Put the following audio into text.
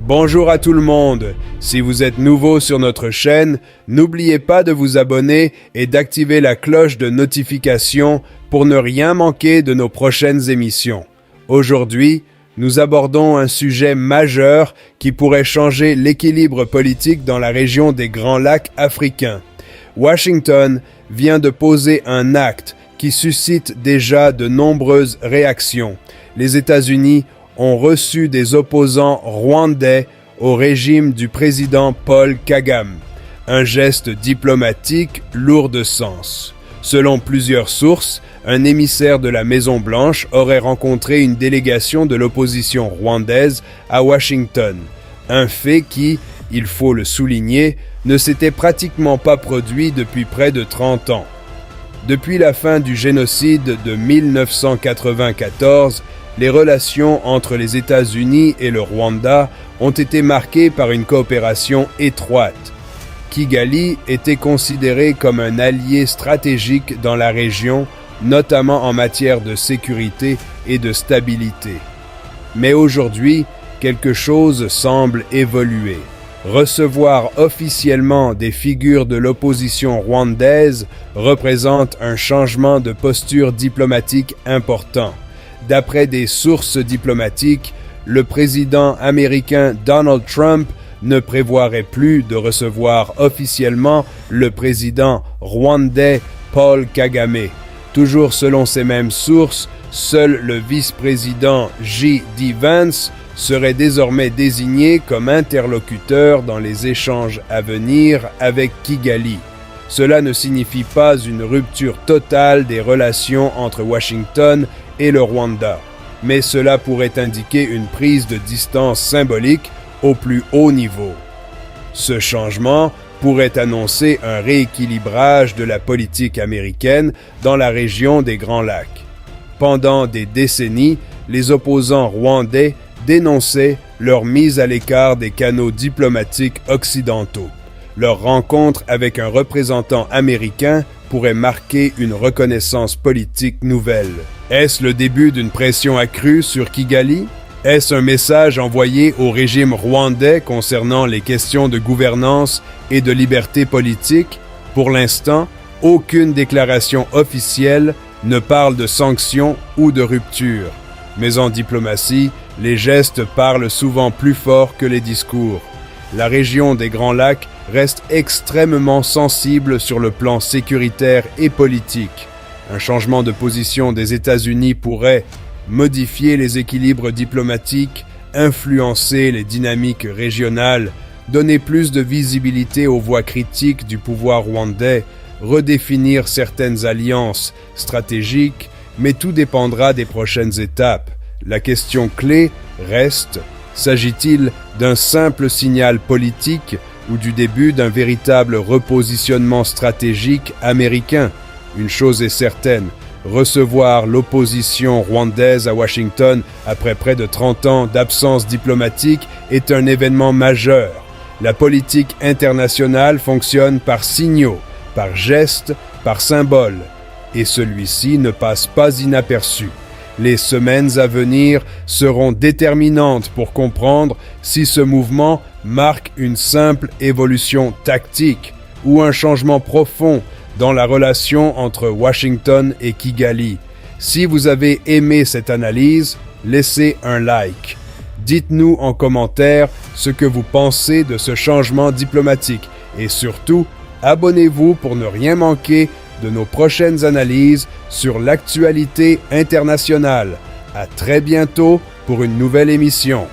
Bonjour à tout le monde. Si vous êtes nouveau sur notre chaîne, n'oubliez pas de vous abonner et d'activer la cloche de notification pour ne rien manquer de nos prochaines émissions. Aujourd'hui, nous abordons un sujet majeur qui pourrait changer l'équilibre politique dans la région des Grands Lacs africains. Washington vient de poser un acte qui suscite déjà de nombreuses réactions. Les États-Unis ont reçu des opposants rwandais au régime du président Paul Kagame, un geste diplomatique lourd de sens. Selon plusieurs sources, un émissaire de la Maison-Blanche aurait rencontré une délégation de l'opposition rwandaise à Washington, un fait qui, il faut le souligner, ne s'était pratiquement pas produit depuis près de 30 ans. Depuis la fin du génocide de 1994, les relations entre les États-Unis et le Rwanda ont été marquées par une coopération étroite. Kigali était considéré comme un allié stratégique dans la région, notamment en matière de sécurité et de stabilité. Mais aujourd'hui, quelque chose semble évoluer. Recevoir officiellement des figures de l'opposition rwandaise représente un changement de posture diplomatique important. D'après des sources diplomatiques, le président américain Donald Trump ne prévoirait plus de recevoir officiellement le président rwandais Paul Kagame. Toujours selon ces mêmes sources, seul le vice-président J.D. Vance serait désormais désigné comme interlocuteur dans les échanges à venir avec Kigali. Cela ne signifie pas une rupture totale des relations entre Washington et le Rwanda, mais cela pourrait indiquer une prise de distance symbolique au plus haut niveau. Ce changement pourrait annoncer un rééquilibrage de la politique américaine dans la région des Grands Lacs. Pendant des décennies, les opposants rwandais dénonçaient leur mise à l'écart des canaux diplomatiques occidentaux. Leur rencontre avec un représentant américain pourrait marquer une reconnaissance politique nouvelle. Est-ce le début d'une pression accrue sur Kigali? Est-ce un message envoyé au régime rwandais concernant les questions de gouvernance et de liberté politique? Pour l'instant, aucune déclaration officielle ne parle de sanctions ou de rupture. Mais en diplomatie, les gestes parlent souvent plus fort que les discours. La région des Grands Lacs reste extrêmement sensible sur le plan sécuritaire et politique. Un changement de position des États-Unis pourrait modifier les équilibres diplomatiques, influencer les dynamiques régionales, donner plus de visibilité aux voix critiques du pouvoir rwandais, redéfinir certaines alliances stratégiques, mais tout dépendra des prochaines étapes. La question clé reste: s'agit-il d'un simple signal politique ou du début d'un véritable repositionnement stratégique américain? Une chose est certaine, recevoir l'opposition rwandaise à Washington après près de 30 ans d'absence diplomatique est un événement majeur. La politique internationale fonctionne par signaux, par gestes, par symboles, et celui-ci ne passe pas inaperçu. Les semaines à venir seront déterminantes pour comprendre si ce mouvement marque une simple évolution tactique ou un changement profond dans la relation entre Washington et Kigali. Si vous avez aimé cette analyse, laissez un like. Dites-nous en commentaire ce que vous pensez de ce changement diplomatique et surtout, abonnez-vous pour ne rien manquer de nos prochaines analyses sur l'actualité internationale. À très bientôt pour une nouvelle émission.